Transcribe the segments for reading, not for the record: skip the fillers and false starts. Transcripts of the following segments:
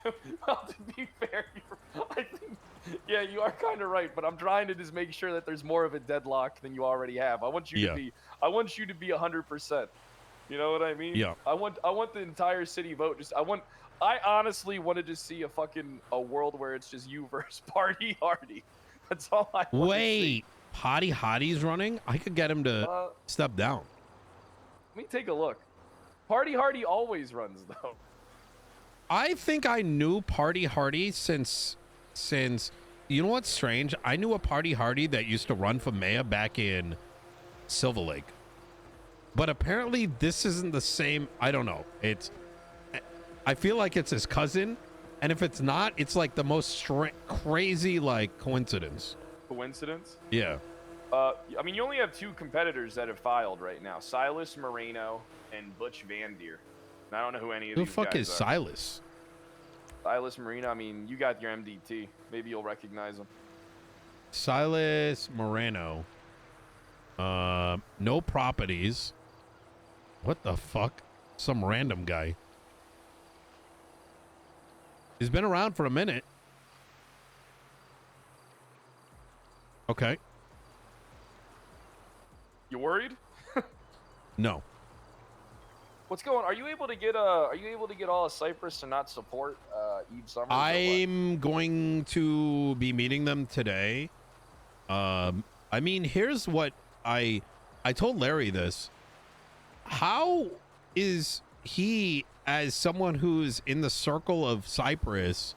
Well, to be fair, I think, yeah, you are kind of right, but I'm trying to just make sure that there's more of a deadlock than you already have. Yeah. I want you to be 100%. You know what I mean? Yeah. I want the entire city vote. I honestly wanted to see a world where it's just you versus Party Hardy. That's all I want to see. Wait, Potty Hotty's running? I could get him to Uh, step down. Let me take a look. Party Hardy always runs though. I think I knew Party Hardy since you know what's strange? I knew a Party Hardy that used to run for mayor back in Silver Lake. But apparently this isn't the same. I don't know. I feel like it's his cousin, and if it's not, it's like the most crazy like coincidence. Coincidence? Yeah. I mean, you only have two competitors that have filed right now: Silas Moreno and Butch Van Deer. And I don't know who any of Who these the fuck guys is are. Silas? Silas Moreno. I mean, you got your MDT. Maybe you'll recognize him. Silas Moreno. No properties. What the fuck? Some random guy. He's been around for a minute. Okay. You worried? No. What's going on? Are you able to get all of Cyprus to not support Eve Summers? I'm going to be meeting them today. I mean, here's what I told Larry this. How is he, as someone who's in the circle of Cyprus,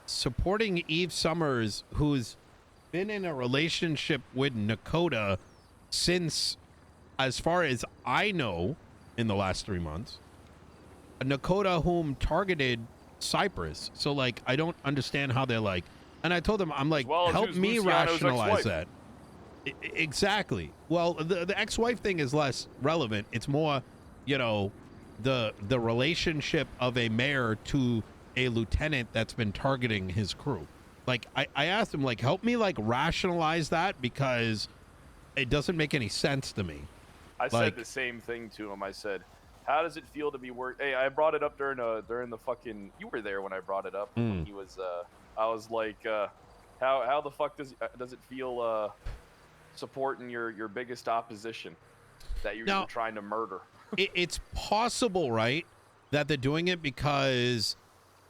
supporting Eve Summers, who's been in a relationship with Nakota since, as far as I know, in the last 3 months? Nakota, whom targeted Cyprus. So, like, I don't understand how they're like. And I told him, I'm like, well help me Luciano's rationalize ex-wife. that. Exactly. Well, the ex-wife thing is less relevant. It's more, you know, the relationship of a mayor to a lieutenant that's been targeting his crew. Like, I asked him, like, help me, like, rationalize that, because it doesn't make any sense to me. I said the same thing to him. I said, how does it feel to be Hey, I brought it up during the fucking. You were there when I brought it up. When he was. I was like, how the fuck does it feel supporting your biggest opposition that you're trying to murder? It's possible, right, that they're doing it because,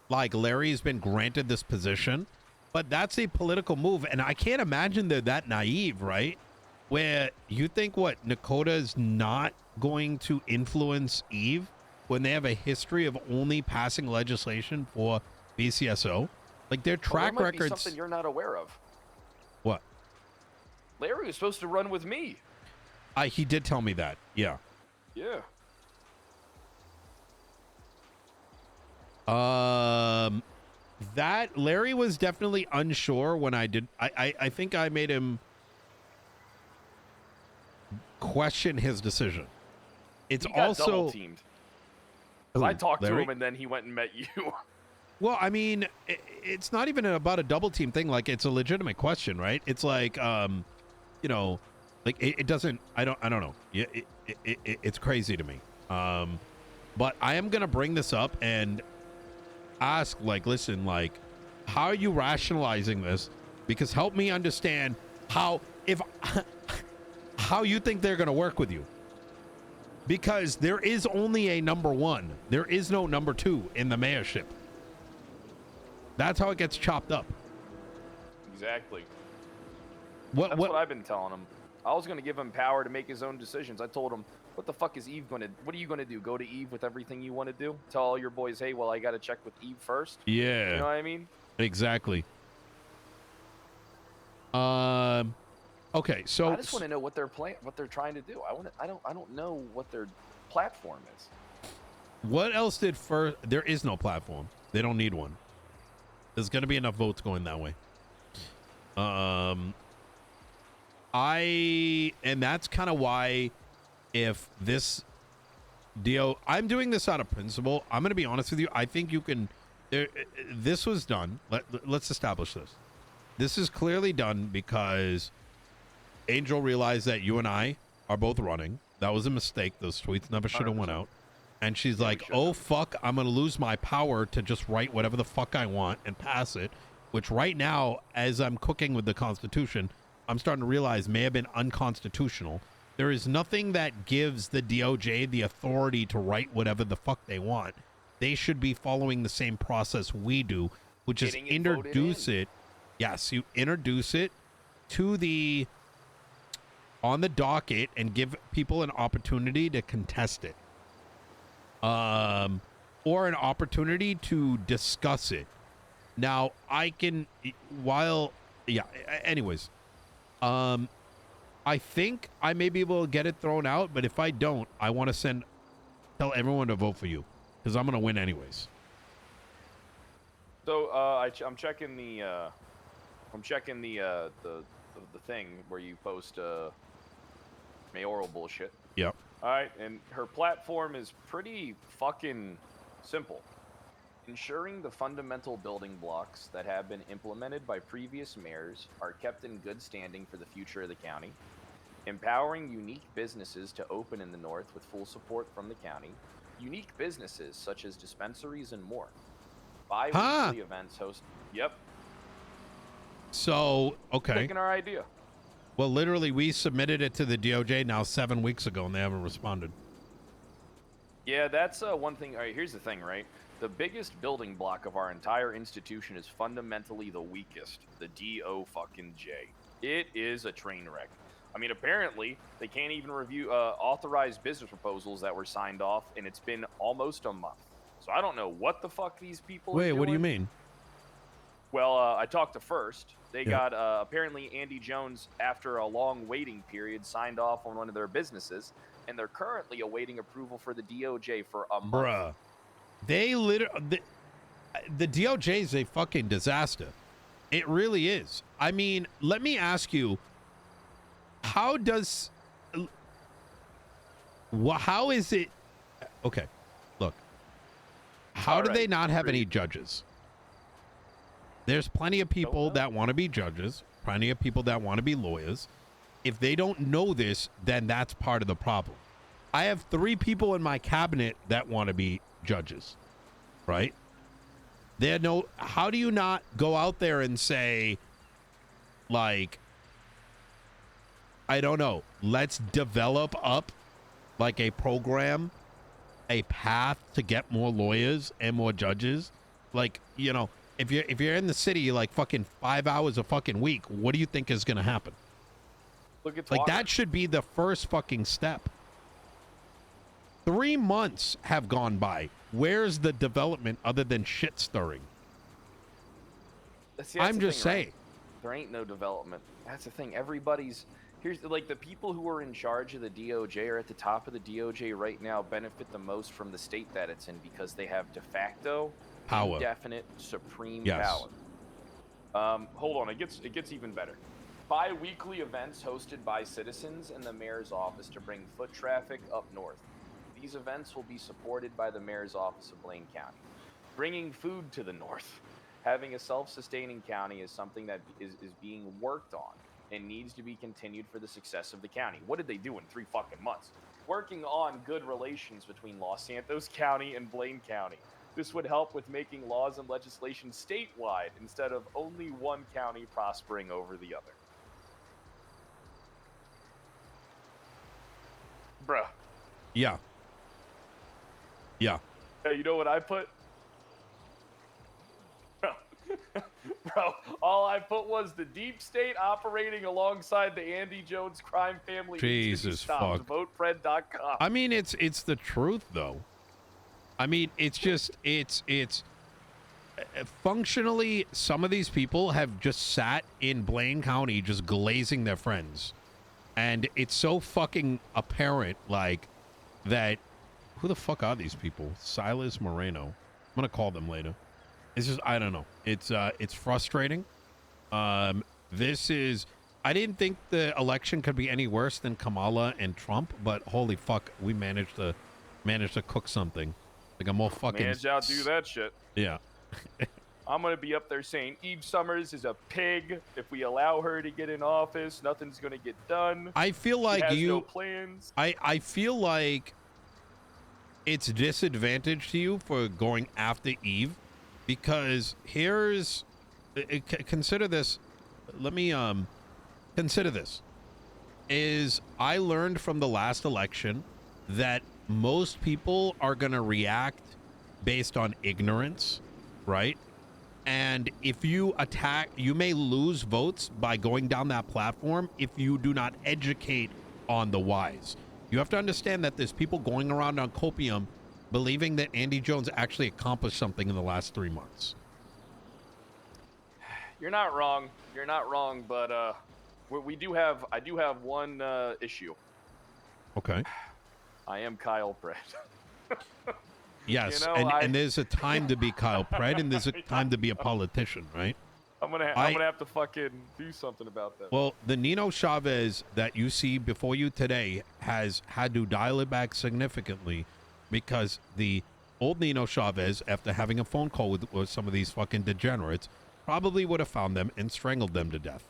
like, Larry's been granted this position, but that's a political move, and I can't imagine they're that naive, right? Where you think, what, Nakota's not going to influence Eve when they have a history of only passing legislation for BCSO? Like, their track there might be records. something you're not aware of. What? Larry was supposed to run with me. He did tell me that. Yeah. Yeah. That Larry was definitely unsure when I did. I think I made him question his decision. It's he got also double teamed. I talked Larry? to him and then he went and met you. Well, I mean, it's not even about a double team thing. Like, it's a legitimate question, right? It's like, you know, like it doesn't. I don't know. It's crazy to me. But I am gonna bring this up and ask, like, listen, like, how are you rationalizing this? Because help me understand how you think they're gonna work with you. Because there is only a number one. There is no number two in the mayorship. That's how it gets chopped up. Exactly. That's what I've been telling him. I was going to give him power to make his own decisions. I told him, what the fuck is Eve going to... What are you going to do? Go to Eve with everything you want to do? Tell all your boys, hey, well, I got to check with Eve first? Yeah. You know what I mean? Exactly. Okay, so... I just want to know what they're trying to do. I don't know what their platform is. What else did first... There is no platform. They don't need one. There's going to be enough votes going that way. And that's kind of why, if this deal, I'm doing this out of principle. I'm going to be honest with you. I think you can, this was done. Let's establish this. This is clearly done because Angel realized that you and I are both running. That was a mistake. Those tweets never should have went out. And she's Yeah, we like, should oh, have. fuck, I'm going to lose my power to just write whatever the fuck I want and pass it, which right now, as I'm cooking with the Constitution, I'm starting to realize may have been unconstitutional. There is nothing that gives the DOJ the authority to write whatever the fuck they want. They should be following the same process we do, which is Getting it voted introduce in. it. Yes, you introduce it to the on the docket and give people an opportunity to contest it. Or an opportunity to discuss it. Now, I can, anyways, I think I may be able to get it thrown out, but if I don't, I want to tell everyone to vote for you, because I'm going to win anyways. So, I'm checking the thing where you post, mayoral bullshit. Yep. Alright, and her platform is pretty fucking simple. Ensuring the fundamental building blocks that have been implemented by previous mayors are kept in good standing for the future of the county. Empowering unique businesses to open in the north with full support from the county. Unique businesses such as dispensaries and more. Bi-weekly events host. Yep. So, okay. Taking our idea. Well, literally, we submitted it to the DOJ now 7 weeks ago, and they haven't responded. Yeah, that's one thing. All right, here's the thing, right? The biggest building block of our entire institution is fundamentally the weakest, the DO-fucking-J. It is a train wreck. I mean, apparently, they can't even review authorized business proposals that were signed off, and it's been almost a month. So I don't know what the fuck these people are doing. Wait, what do you mean? Well, I talked to First. They got, apparently, Andy Jones, after a long waiting period, signed off on one of their businesses, and they're currently awaiting approval for the DOJ for a month. Bruh. They literally... The DOJ is a fucking disaster. It really is. I mean, let me ask you, how is it... Okay, look. How do they not have any judges? There's plenty of people that want to be judges, plenty of people that want to be lawyers. If they don't know this, then that's part of the problem. I have 3 people in my cabinet that want to be judges, right? How do you not go out there and say, like, I don't know, let's develop up like a program, a path to get more lawyers and more judges? Like, you know, if you're in the city like fucking 5 hours a fucking week, what do you think is going to happen? Look at like that should be the first fucking step. 3 months have gone by. Where's the development other than shit stirring? I'm just saying. Right? There ain't no development. That's the thing. Everybody's here's like the people who are in charge of the DOJ or at the top of the DOJ right now benefit the most from the state that it's in because they have de facto power, indefinite supreme power. Hold on, it gets even better. Bi-weekly events hosted by citizens in the mayor's office to bring foot traffic up north. These events will be supported by the mayor's office of Blaine County. Bringing food to the north. Having a self-sustaining county is something that is being worked on and needs to be continued for the success of the county. What did they do in 3 fucking months? Working on good relations between Los Santos County and Blaine County. This would help with making laws and legislation statewide instead of only one county prospering over the other. Bruh. Yeah. Yeah. Hey, you know what I put? Bro, all I put was the deep state operating alongside the Andy Jones crime family. Jesus fuck. VoteFred.com. I mean, it's the truth, though. I mean, it's just, it's functionally, some of these people have just sat in Blaine County just glazing their friends. And it's so fucking apparent, like, that, who the fuck are these people? Silas Moreno. I'm going to call them later. It's just, I don't know. It's frustrating. I didn't think the election could be any worse than Kamala and Trump, but holy fuck, we managed to cook something. Like a more fucking... Managed to outdo that shit. Yeah. I'm going to be up there saying Eve Summers is a pig. If we allow her to get in office, nothing's going to get done. I feel like she has no plans. I feel like it's disadvantage to you for going after Eve, because here's consider this. Let me consider this. Is I learned from the last election that most people are going to react based on ignorance, right? And if you attack, you may lose votes by going down that platform if you do not educate on the whys. You have to understand that there's people going around on copium believing that Andy Jones actually accomplished something in the last 3 months. You're not wrong. You're not wrong, but I do have one issue. Okay. I am Kyle Pratt. Yes, You know, and there's a time to be Kyle Pratt, and there's a time to be a politician, right? I'm gonna have to fucking do something about that. Well, the Nino Chavez that you see before you today has had to dial it back significantly, because the old Nino Chavez, after having a phone call with some of these fucking degenerates, probably would have found them and strangled them to death.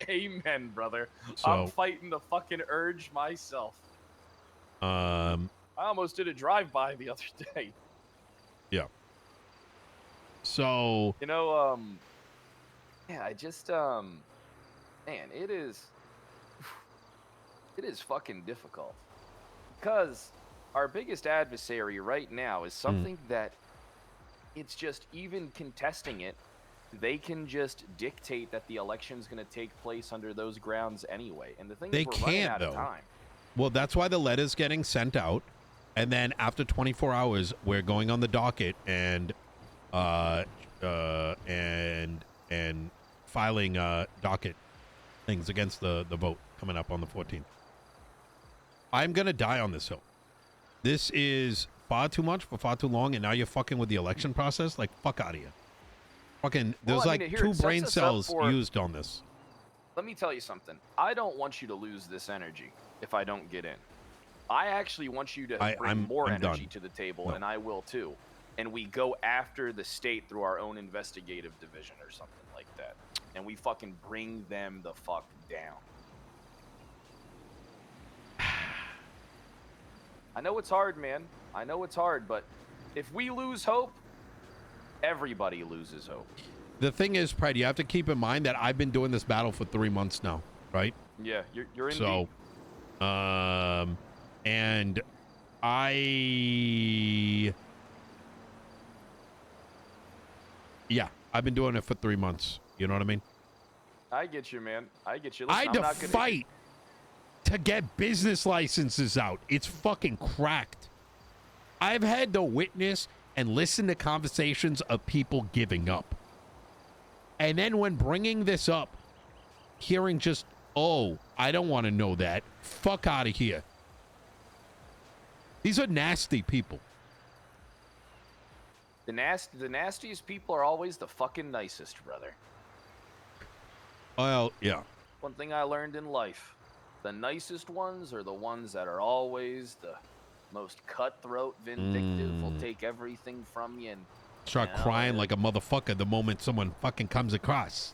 Amen, brother. So, I'm fighting the fucking urge myself. I almost did a drive-by the other day. Yeah. So, You know, yeah, I just, man, it is fucking difficult. Because our biggest adversary right now is something that it's just, even contesting it, they can just dictate that the election's going to take place under those grounds anyway. And the thing they is, we're running can't, out of though. time. Well, that's why the letter's getting sent out. And then after 24 hours, we're going on the docket and filing docket things against the vote coming up on the 14th. I'm going to die on this hill. This is far too much for far too long, and now you're fucking with the election process? Like, fuck out of here. Fucking, there's Well, I mean, here, 2 it sets brain us up cells for- used on this. Let me tell you something. I don't want you to lose this energy if I don't get in. I actually want you to bring more energy done. to the table, No. and I will too. And we go after the state through our own investigative division or something like that. And we fucking bring them the fuck down. I know it's hard, man. I know it's hard, but if we lose hope, everybody loses hope. The thing is, Pred, you have to keep in mind that I've been doing this battle for 3 months now, right? Yeah, you're in So, deep. and I've been doing it for 3 months. You know what I mean? I get you, man. I get you. I Listen, had I'm to not gonna... fight to get business licenses out. It's fucking cracked. I've had to witness and listen to conversations of people giving up. And then when bringing this up, hearing just, oh, I don't want to know that. Fuck out of here. These are nasty people. The nastiest people are always the fucking nicest, brother. Well, yeah. One thing I learned in life, the nicest ones are the ones that are always the most cutthroat, vindictive, will take everything from you and Start crying like a motherfucker the moment someone fucking comes across.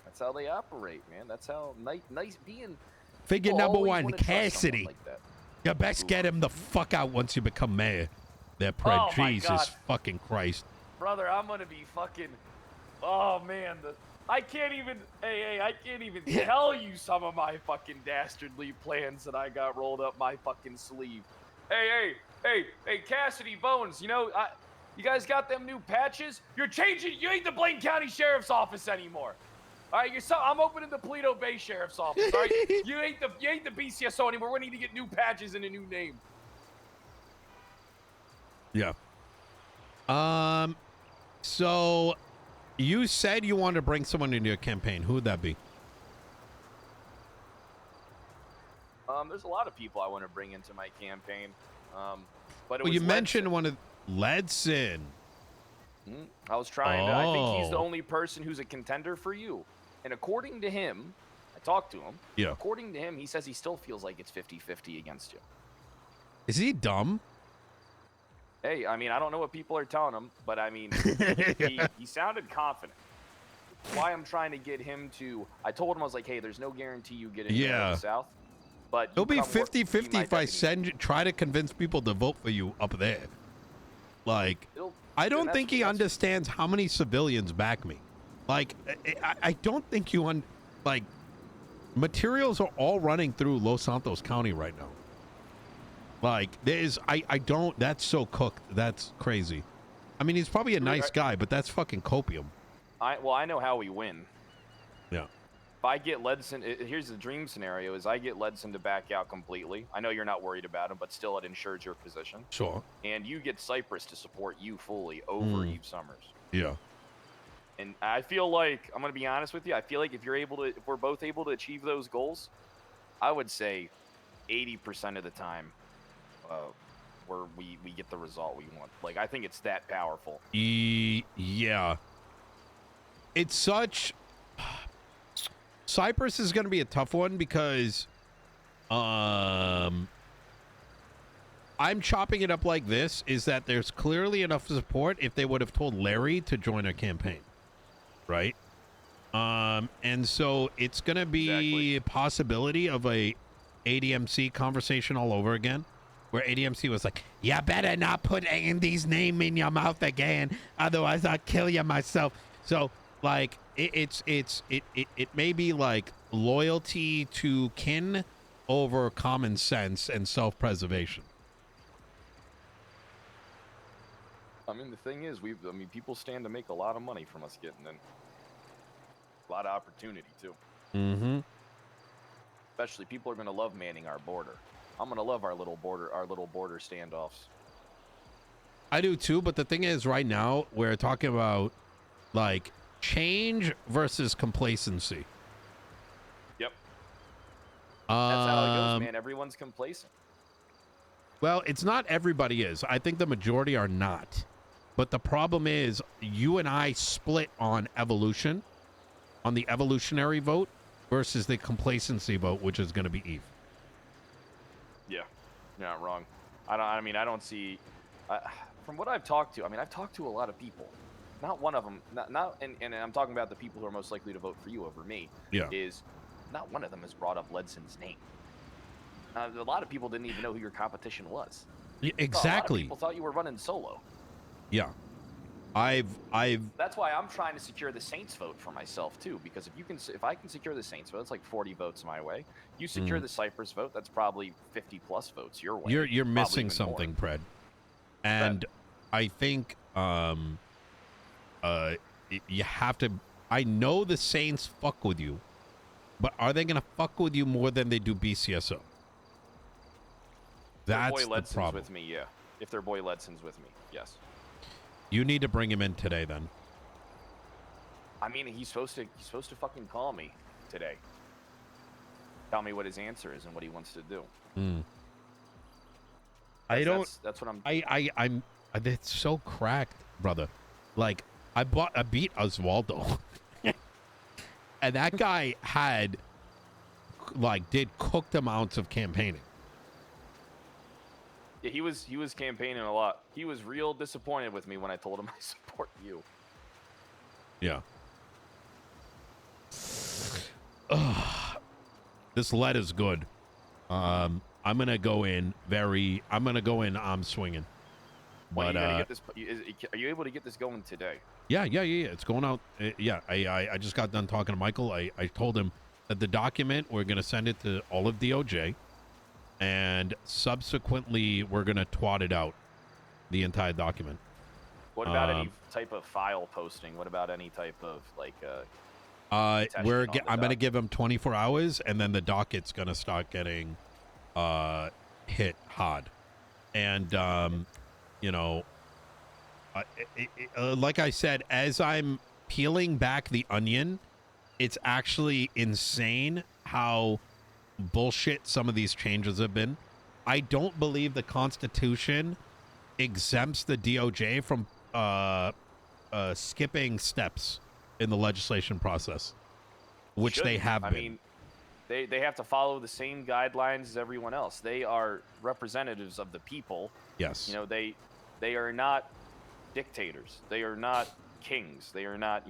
That's how they operate, man. That's how nice being. Figure people number always one, wanna trust someone Cassidy. like that. You best get him the fuck out once you become mayor. That Pred, Oh my Jesus God. fucking Christ. Brother, I'm gonna be fucking. Oh man, I can't even. Hey, I can't even tell you some of my fucking dastardly plans that I got rolled up my fucking sleeve. Hey, Cassidy Bones, you know, you guys got them new patches? You're changing. You ain't the Blaine County Sheriff's Office anymore. All right, I'm opening the Paleto Bay Sheriff's Office. All right, you ain't the BCSO anymore. We need to get new patches and a new name. Yeah. So you said you wanted to bring someone into your campaign. Who would that be? There's a lot of people I want to bring into my campaign. But Well, you mentioned one of Ledson. I was trying to. I think he's the only person who's a contender for you. And according to him, I talked to him. Yeah. According to him, he says he still feels like it's 50-50 against you. Is he dumb? Hey, I mean, I don't know what people are telling him, but I mean, he sounded confident. That's why I'm trying to get him to. I told him, I was like, hey, there's no guarantee you get in the South, but It'll be come work- be 50-50 my if I deputy. try to convince people to vote for you up there. Like, I And don't that's- think he that's- understands how many civilians back me. Like, I don't think like, materials are all running through Los Santos County right now. Like, that's so cooked. That's crazy. I mean, he's probably a nice guy, but that's fucking copium. I know how we win. Yeah. If I get Ledson, here's the dream scenario: is I get Ledson to back out completely. I know you're not worried about him, but still, it ensures your position. Sure. And you get Cypress to support you fully over Eve Summers. Yeah. And I feel like, I'm gonna be honest with you, I feel like if we're both able to achieve those goals, I would say 80% of the time, we get the result we want. Like, I think it's that powerful. Yeah. It's such. Cyprus is going to be a tough one because I'm chopping it up like this, is that there's clearly enough support if they would have told Larry to join our campaign, right? And so it's going to be a possibility of a ADMC conversation all over again, where ADMC was like, you better not put Andy's name in your mouth again, otherwise I'll kill you myself. So, like, it may be like loyalty to kin over common sense and self-preservation. I mean, the thing is, people stand to make a lot of money from us getting in. A lot of opportunity too. Mm-hmm. Especially, people are gonna love manning our border. I'm gonna love our little border standoffs. I do too, but the thing is, right now we're talking about like change versus complacency. Yep. That's how it goes, man. Everyone's complacent. Well, it's not everybody is. I think the majority are not. But the problem is, you and I split on evolution, on the evolutionary vote versus the complacency vote, which is going to be Eve. Yeah, you're not wrong. I don't see. From what I've talked to, I've talked to a lot of people. Not one of them, and I'm talking about the people who are most likely to vote for you over me. Yeah. Is not one of them has brought up Ledson's name. A lot of people didn't even know who your competition was. Yeah, A lot exactly. of people thought you were running solo. Yeah. I've. That's why I'm trying to secure the Saints vote for myself too, because if I can secure the Saints vote, it's like 40 votes my way. You secure the Cypress vote, that's probably 50 plus votes your way. You're missing something, Pred. And I think you have to. I know the Saints fuck with you, but are they going to fuck with you more than they do BCSO? That's their boy the problem. with me, yeah. If their boy Ledson's with me, yes. You need to bring him in today, then. He's supposed to fucking call me today. Tell me what his answer is and what he wants to do. That's what I'm. I'm. It's so cracked, brother. Like, I beat Oswaldo, and that guy did cooked amounts of campaigning. Yeah, he was campaigning a lot. He was real disappointed with me when I told him I support you. Yeah. This lead is good. I'm gonna go in arm swinging. But are you able to get this going today? Yeah. It's going out. I just got done talking to Michael. I told him that the document, we're gonna send it to all of DOJ, and subsequently we're gonna twat it out, the entire document. What about any type of file posting? What about any type of I'm gonna give him 24 hours, and then the docket's gonna start getting hit hard, and like I said, as I'm peeling back the onion, it's actually insane how bullshit some of these changes have been. I don't believe the Constitution exempts the DOJ from skipping steps in the legislation process, which they have been. They have to follow the same guidelines as everyone else. They are representatives of the people. Yes. They are not dictators. They are not kings. They are not,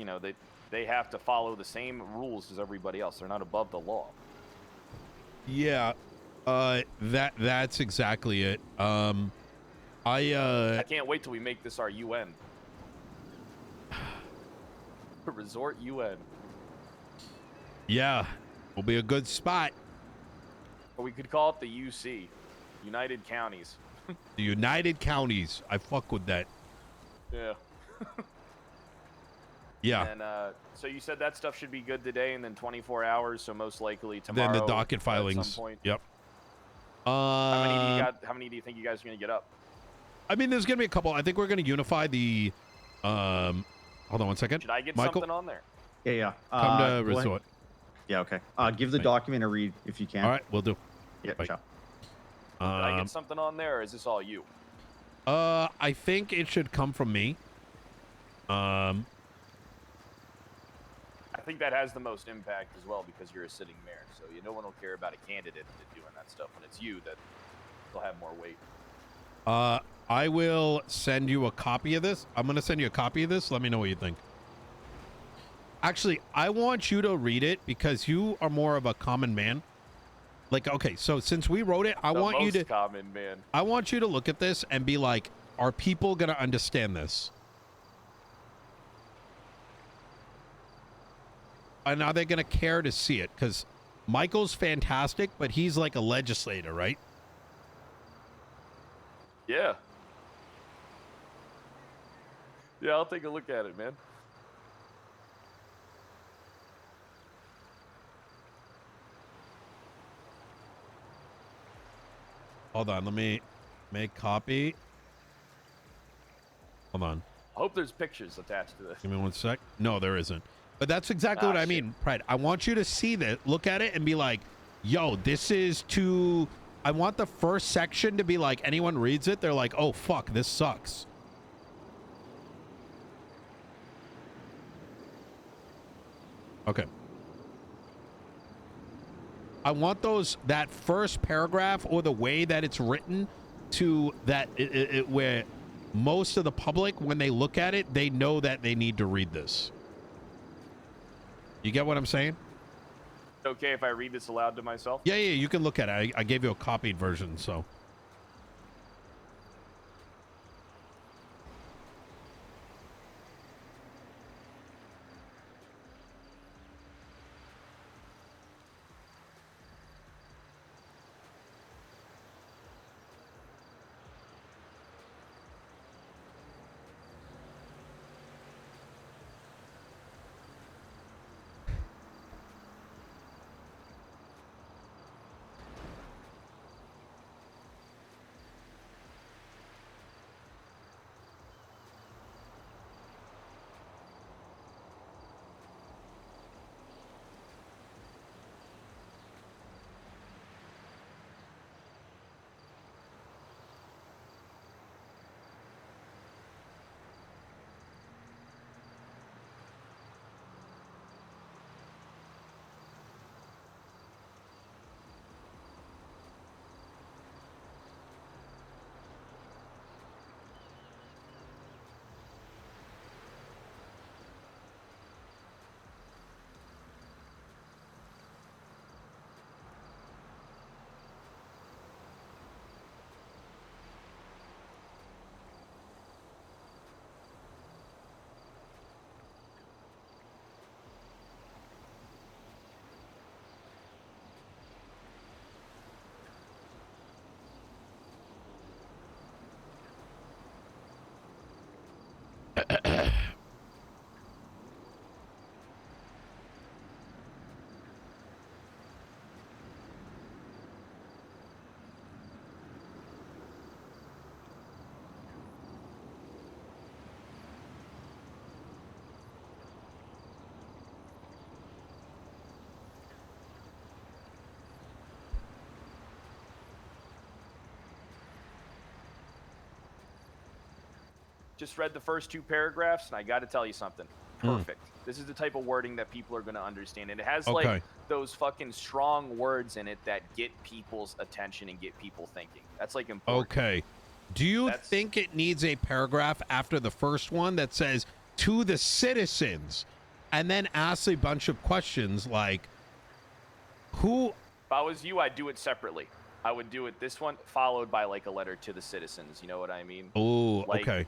they have to follow the same rules as everybody else. They're not above the law. Yeah. That's exactly it. I can't wait till we make this our UN. Resort UN. Yeah, will be a good spot. Or we could call it the UC, United Counties. The United Counties. I fuck with that. Yeah. Yeah. And so you said that stuff should be good today, and then 24 hours. So most likely tomorrow. Then the docket filings. At some point. Yep. How many do you think you guys are gonna get up? I mean, there's gonna be a couple. I think we're gonna unify the. Hold on one second. Should I get Michael? something on there? Yeah. Come to resort. Yeah, okay. Give the document a read if you can. All right, we'll do. Yeah, Bye. ciao. Did I get something on there, or is this all you? I think it should come from me. I think that has the most impact as well because you're a sitting mayor. So no one will care about a candidate doing that stuff. When it's you, that will have more weight. I will send you a copy of this. I'm going to send you a copy of this. Let me know what you think. Actually, I want you to read it because you are more of a common man. Like, okay, so since we wrote it, I want you to common man. I want you to look at this and be like, are people going to understand this? And are they going to care to see it? Because Michael's fantastic, but he's like a legislator, right? Yeah. Yeah, I'll take a look at it, man. Hold on, let me make copy. Hold on. I hope there's pictures attached to this. Give me one sec. No, there isn't. But that's exactly what I mean, Pride. I want you to see that, look at it, and be like, yo, this is too... I want the first section to be like, anyone reads it, they're like, oh, fuck, this sucks. Okay. I want that first paragraph or the way that it's written to that where most of the public, when they look at it, they know that they need to read this. You get what I'm saying? Okay if I read this aloud to myself? Yeah, you can look at it. I gave you a copied version, so. Just read the first two paragraphs, and I got to tell you something. Perfect. This is the type of wording that people are going to understand. And it has, like, those fucking strong words in it that get people's attention and get people thinking. That's, like, important. Okay. Do you think it needs a paragraph after the first one that says, to the citizens, and then asks a bunch of questions like, who... If I was you, I'd do it separately. I would do it this one followed by like a letter to the citizens. You know what I mean? Oh, Like, okay.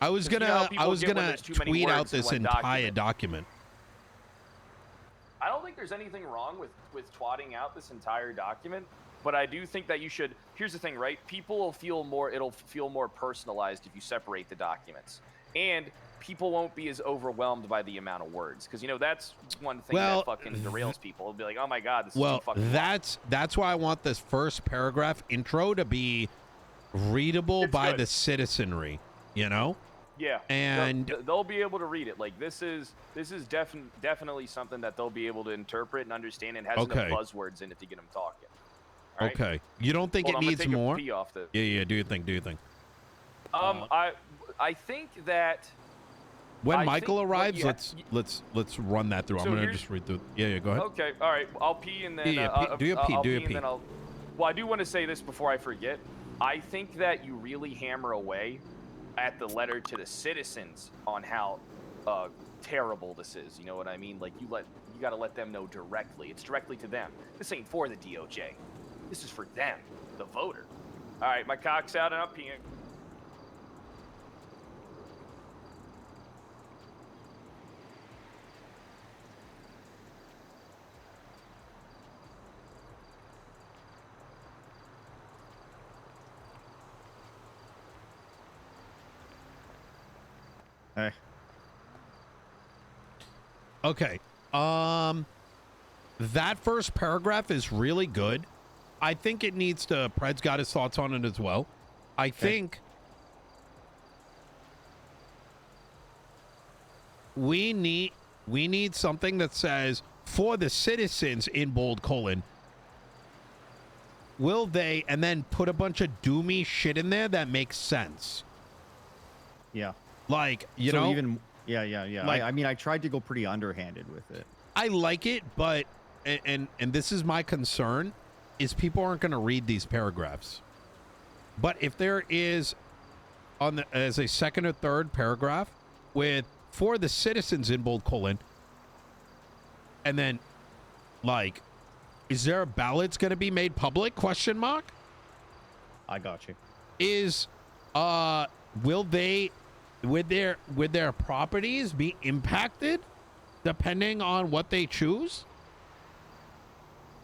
I was 'cause you know how gonna people get when there's too many tweet out words in this one entire document. I don't think there's anything wrong with twatting out this entire document, but I do think that you should. Here's the thing, right? People will feel more. It'll feel more personalized if you separate the documents, and people won't be as overwhelmed by the amount of words, because you know that's one thing Well, that fucking derails people. It'll be like, oh my god, this is too Well, fucking long. that's why I want this first paragraph intro to be readable It's by good. the citizenry, you know? Yeah, And they'll be able to read it. Like this is definitely something that they'll be able to interpret and understand, and has Okay. enough buzzwords in it to get them talking. All right? okay. You don't think Hold it on, I'm gonna needs take more? A pee off the. Yeah, do you think? I think that When I Michael think what arrives, you let's run that through. So I'm going to here's- just read through. Yeah, go ahead. Okay, all right. I'll pee and then Yeah, pee. Do your pee, I'll do your pee and pee. then I'll. Well, I do want to say this before I forget. I think that you really hammer away at the letter to the citizens on how terrible this is. You know what I mean? Like you got to let them know directly. It's directly to them. This ain't for the DOJ. This is for them, the voter. All right, my cock's out and I'm peeing. Hey. Okay. That first paragraph is really good. I think it needs to. Pred's got his thoughts on it as well. I think we need something that says for the citizens in bold colon. Will they, and then put a bunch of doomy shit in there that makes sense. Yeah. Like, you So know, even yeah. Like- I mean, I tried to go pretty underhanded with it. I like it, but and this is my concern, is people aren't going to read these paragraphs. But if there is as a second or third paragraph with for the citizens in bold colon, and then like, is there a ballots going to be made public? Question mark. I got you. Is will they with their properties be impacted depending on what they choose?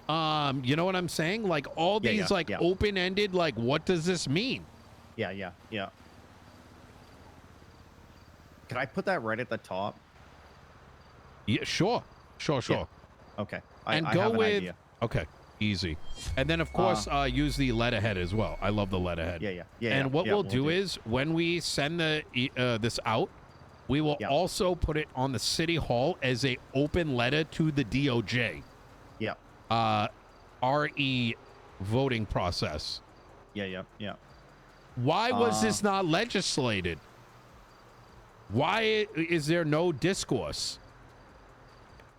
You know what I'm saying? Like all Yeah, these yeah. open-ended, like, what does this mean? Yeah. Can I put that right at the top? Yeah, sure. Yeah. Okay. I And have go an with idea. okay, easy. And then of course use the letterhead as well. I love the letterhead. Yeah. And what yeah, we'll do is when we send this out, we will Yeah. also put it on the city hall as a open letter to the DOJ. Yeah. RE voting process. Yeah. Why was this not legislated? Why is there no discourse?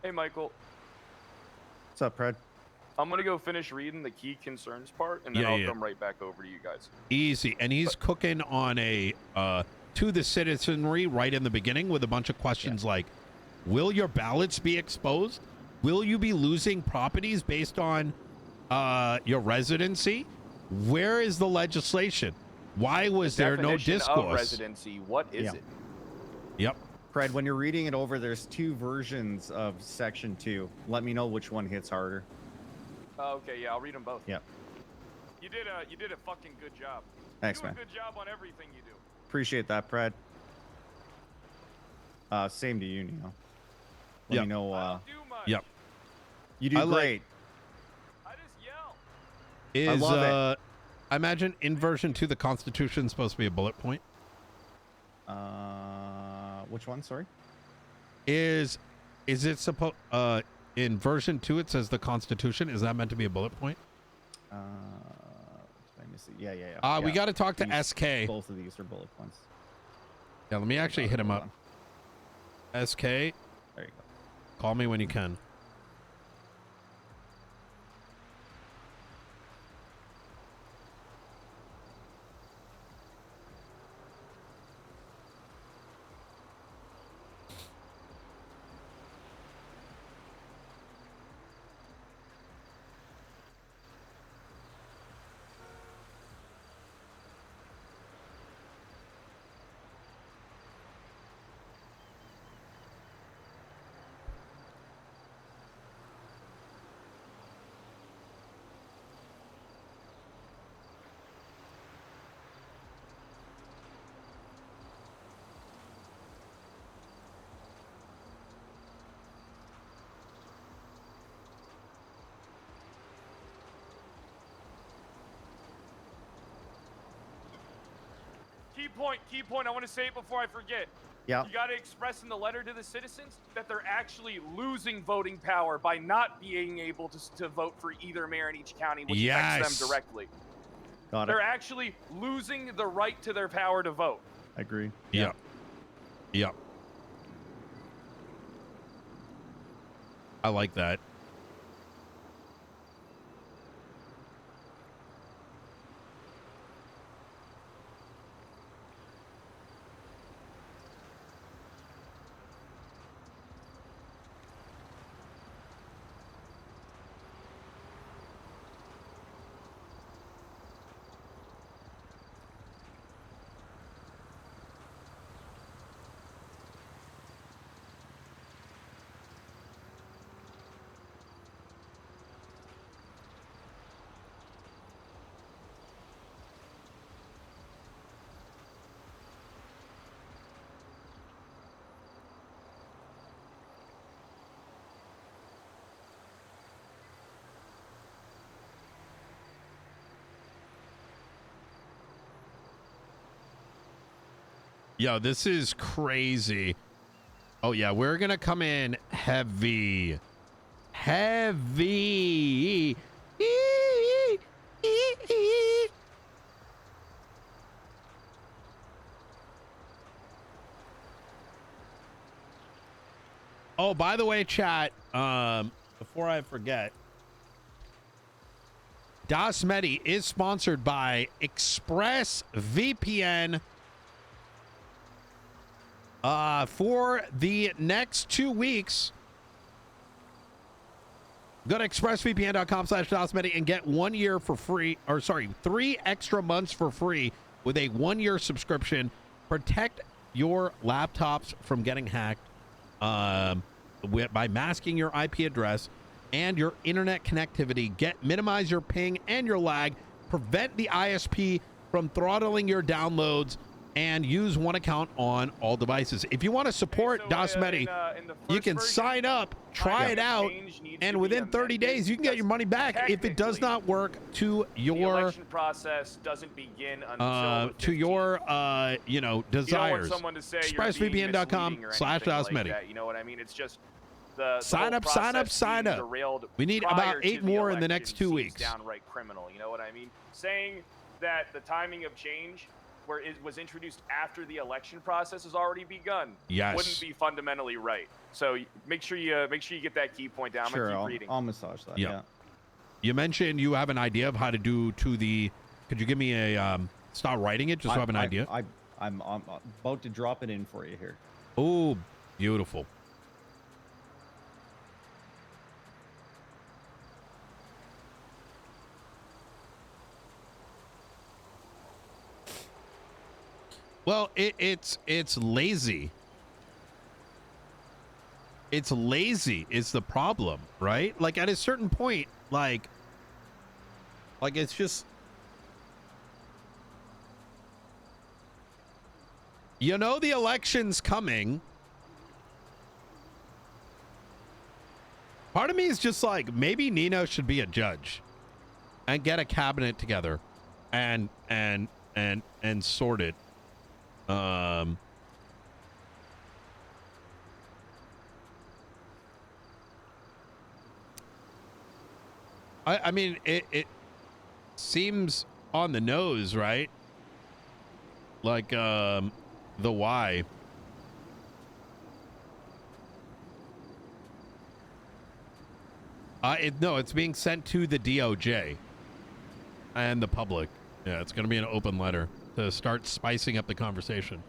Hey, Michael. What's up, Pred? I'm gonna go finish reading the key concerns part, and then Yeah, I'll yeah. come right back over to you guys. Easy. And he's cooking on a to the citizenry right in the beginning with a bunch of questions like, will your ballots be exposed? Will you be losing properties based on your residency? Where is the legislation? Why was there no Definition of discourse? residency. What is Yeah. it? Yep. Fred, when you're reading it over, there's two versions of Section 2. Let me know which one hits harder. Okay, yeah, I'll read them both. Yeah. You did a fucking good job. Thanks, you do man. a good job on everything you do. Appreciate that, Fred. Same to you, Nino. Let Yep. me know. I don't do much. Yep. You do I like- great. I just yell. Is love it. I imagine in version 2 the Constitution is supposed to be a bullet point. Which one? Sorry. Is it supposed in version 2 it says the Constitution? Is that meant to be a bullet point? Did I miss it? Yeah. We got to talk to These- SK. Both of these are bullet points. Yeah, let me actually hit him Hold up. on. SK, There you go. call me when you can. Key point. I want to say it before I forget. Yeah. You got to express in the letter to the citizens that they're actually losing voting power by not being able to vote for either mayor in each county, which affects them directly. Got it. They're actually losing the right to their power to vote. I agree. Yeah. Yeah. I like that. Yo, this is crazy. Oh, yeah, we're going to come in heavy. Heavy. Oh, by the way, chat, before I forget, dasMEHDI is sponsored by ExpressVPN. For the next 2 weeks, go to expressvpn.com/dasMEHDI and get 1 year for free, or sorry, 3 extra months for free with a 1-year subscription. Protect your laptops from getting hacked by masking your IP address and your internet connectivity. Minimize your ping and your lag. Prevent the ISP from throttling your downloads. And use one account on all devices. If you want to support dasMEHDI, you can sign up, try it out, and within 30 days, you can get your money back if it does not work to your the election process doesn't begin until to your desires. ExpressVPN.com/dasMEHDI. You know what I mean? It's just sign up. We need about 8 more in the next 2 weeks. Downright criminal. You know what I mean? Saying that the timing of change, where it was introduced after the election process has already begun, wouldn't be fundamentally right. So make sure you get that key point down. Sure, I'm gonna keep reading. I'll massage that. Yeah. You mentioned you have an idea of how to do to the. Could you give me a start writing it just so I have an idea? I'm about to drop it in for you here. Oh, beautiful. Well, it's lazy. It's lazy is the problem, right? Like at a certain point, like it's just, you know, the election's coming. Part of me is just like, maybe Nino should be a judge and get a cabinet together and sort it. I mean, it seems on the nose, right? Like, the why. No, it's being sent to the DOJ and the public. Yeah, it's going to be an open letter to start spicing up the conversation.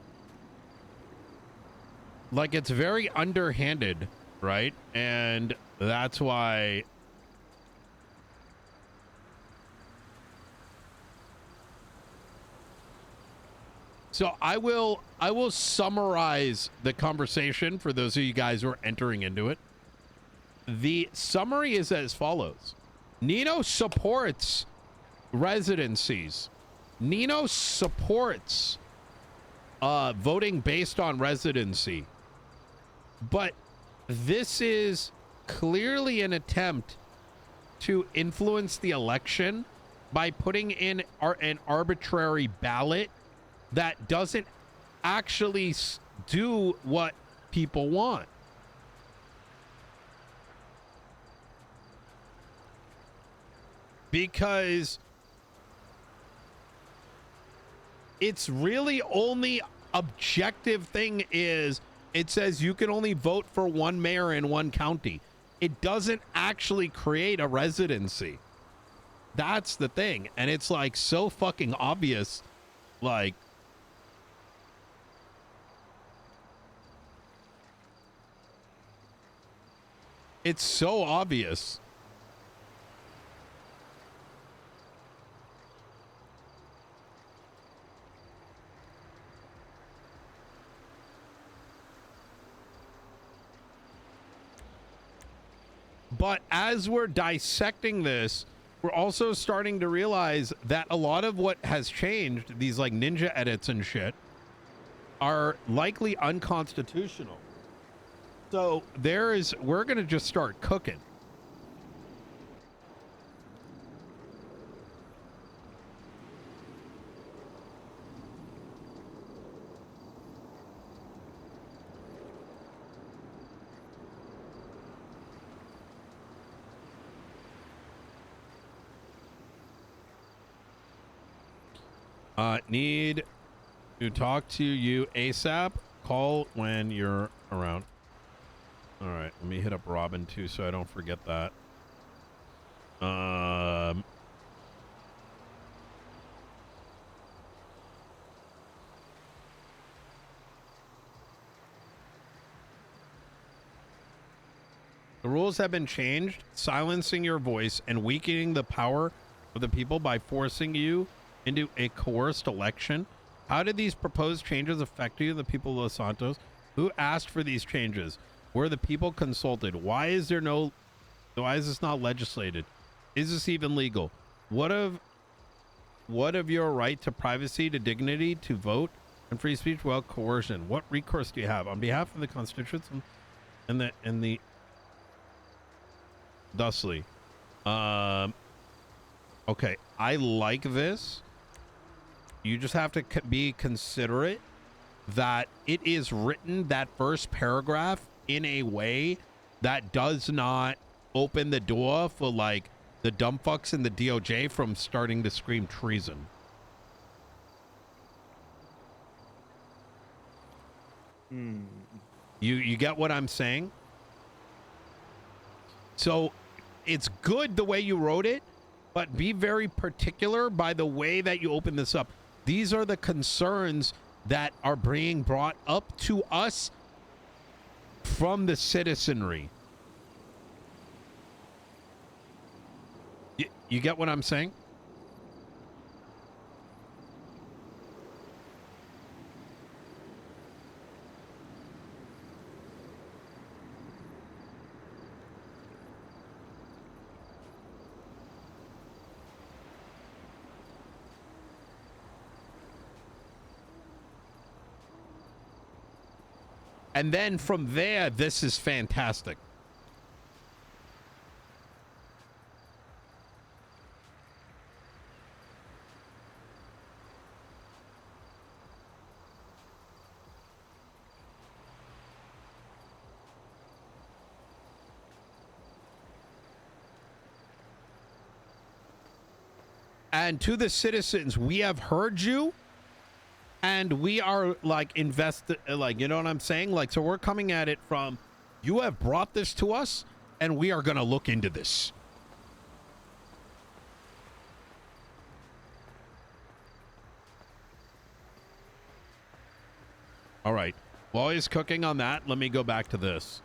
Like, it's very underhanded, right? And that's why so I will summarize the conversation for those of you guys who are entering into it. The summary is as follows. Nino supports residencies. Nino supports voting based on residency. But this is clearly an attempt to influence the election by putting in an arbitrary ballot that doesn't actually do what people want. Because it's really only objective thing is it says you can only vote for one mayor in one county. It doesn't actually create a residency. That's the thing. And it's like so fucking obvious. Like, it's so obvious. But as we're dissecting this, we're also starting to realize that a lot of what has changed, these like ninja edits and shit, are likely unconstitutional. So we're going to just start cooking. Need to talk to you ASAP. Call when you're around. All right, let me hit up Robin too so I don't forget that. The rules have been changed, silencing your voice and weakening the power of the people by forcing you into a coerced election. How did these proposed changes affect you, the people of Los Santos? Who asked for these changes? Were the people consulted? Why is this not legislated? Is this even legal? What of your right to privacy, to dignity, to vote, and free speech without coercion? What recourse do you have on behalf of the constituents and the thusly? Okay, I like this. You just have to be considerate that it is written, that first paragraph, in a way that does not open the door for like the dumb fucks in the DOJ from starting to scream treason. You get what I'm saying? So it's good the way you wrote it, but be very particular by the way that you open this up. These are the concerns that are being brought up to us from the citizenry. You get what I'm saying? And then from there, this is fantastic. And to the citizens, we have heard you. And we are like like, you know what I'm saying? Like, so we're coming at it from, you have brought this to us and we are going to look into this. All right. While he's cooking on that, let me go back to this.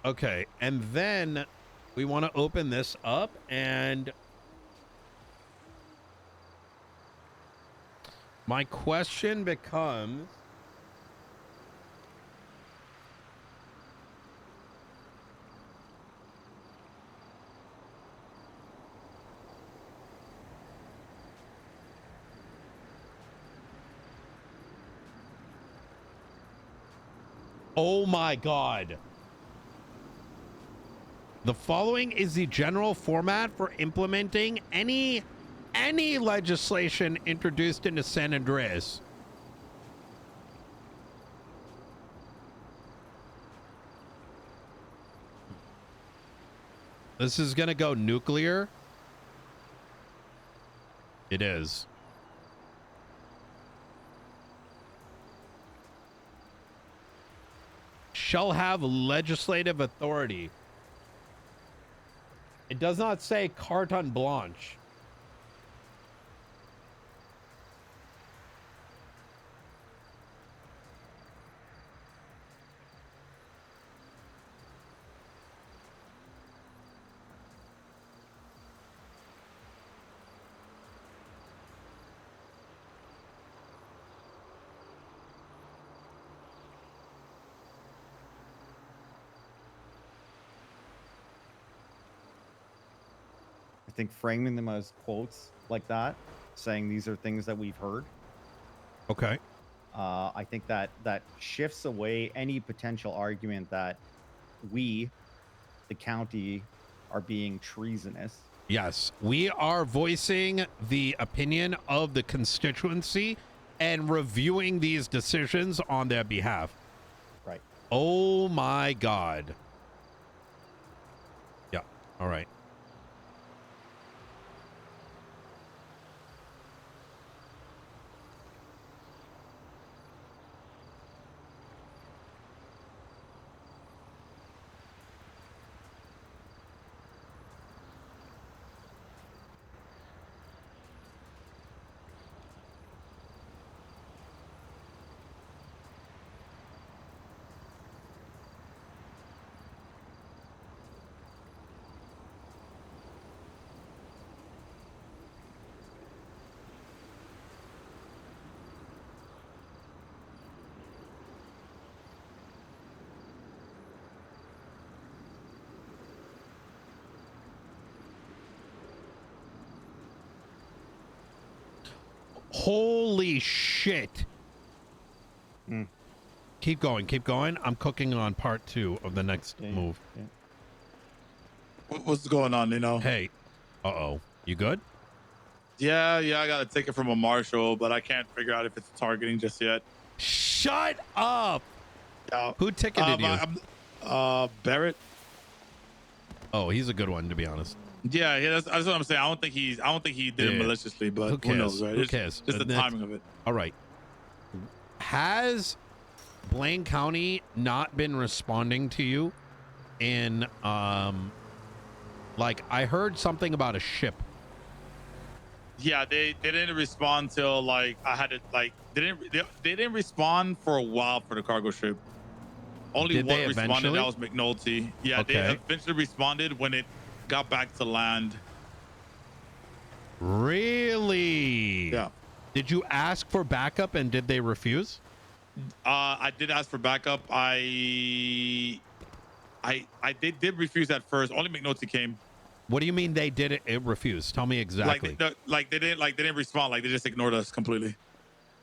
Okay, and then we want to open this up, and my question becomes, Oh my God. The following is the general format for implementing any legislation introduced into San Andreas. This is going to go nuclear. It is. Shall have legislative authority. It does not say carte blanche. I think framing them as quotes like that, saying these are things that we've heard. Okay. I think that shifts away any potential argument that we, the county, are being treasonous. Yes, we are voicing the opinion of the constituency and reviewing these decisions on their behalf. Right. Oh my God. Yeah. All right. Holy shit. Mm. Keep going. Keep going. I'm cooking on part 2 of the next move. Yeah. What's going on, Nino? Hey. Uh-oh. You good? Yeah, I got a ticket from a marshal, but I can't figure out if it's targeting just yet. Shut up. Yeah. Who ticketed you? Barrett. Oh, he's a good one, to be honest. Yeah, that's what I'm saying. I don't think he did it maliciously, but who knows, right? Who cares? Just the timing of it. All right. Has Blaine County not been responding to you in like I heard something about a ship? Yeah, they didn't respond till like I had to like they didn't respond for a while for the cargo ship. Only one responded, that was McNulty. Yeah, Okay. They eventually responded when it got back to land. Really? Yeah. Did you ask for backup and did they refuse? I did ask for backup. They did refuse at first. Only McNulty came. What do you mean they did it refuse? Tell me exactly. They didn't respond. Like they just ignored us completely.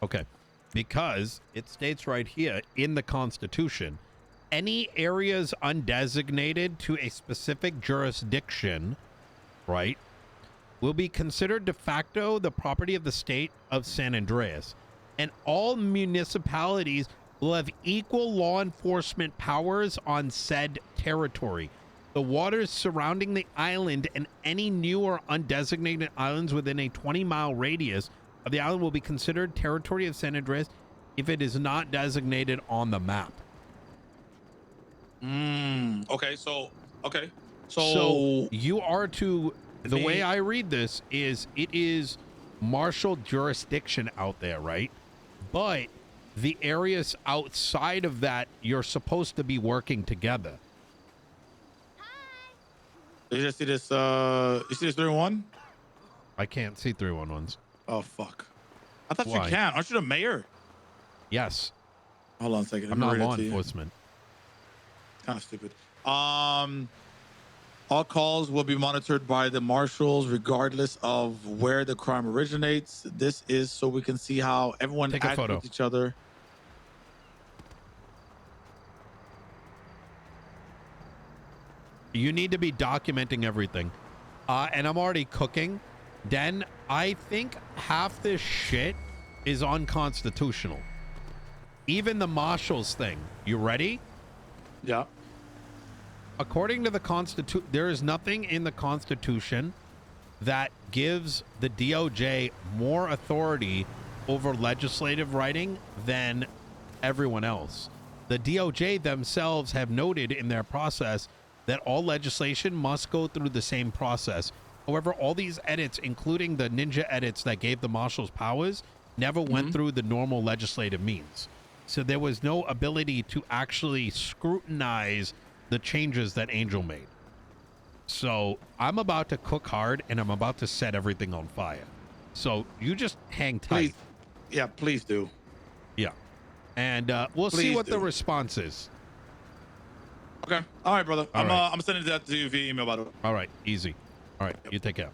Okay. Because it states right here in the Constitution, any areas undesignated to a specific jurisdiction, right, will be considered de facto the property of the state of San Andreas. And all municipalities will have equal law enforcement powers on said territory. The waters surrounding the island and any new or undesignated islands within a 20-mile radius of the island will be considered territory of San Andreas if it is not designated on the map. Okay. So you are to, the way I read this is it is martial jurisdiction out there, right? But the areas outside of that, you're supposed to be working together. You just see this, you see this 3-1? I can't see 311s. Oh, fuck. I thought Why? you can. Aren't you the mayor? Yes. Hold on a second. I'm not law enforcement. Kind of stupid. All calls will be monitored by the marshals regardless of where the crime originates. This is so we can see how everyone acts with each other. You need to be documenting everything. And I'm already cooking. Then I think half this shit is unconstitutional. Even the marshals thing. You ready? Yeah. According to the Constitution, there is nothing in the Constitution that gives the DOJ more authority over legislative writing than everyone else. The DOJ themselves have noted in their process that all legislation must go through the same process. However, all these edits, including the ninja edits that gave the marshals powers, never went through the normal legislative means. So there was no ability to actually scrutinize the changes that Angel made. So I'm about to cook hard and I'm about to set everything on fire. So you just hang tight. Please. Yeah, please do. Yeah. And we'll see what the response is. Okay. All right, brother. All right. I'm sending that to you via email, by the way. All right. Easy. All right. You take care.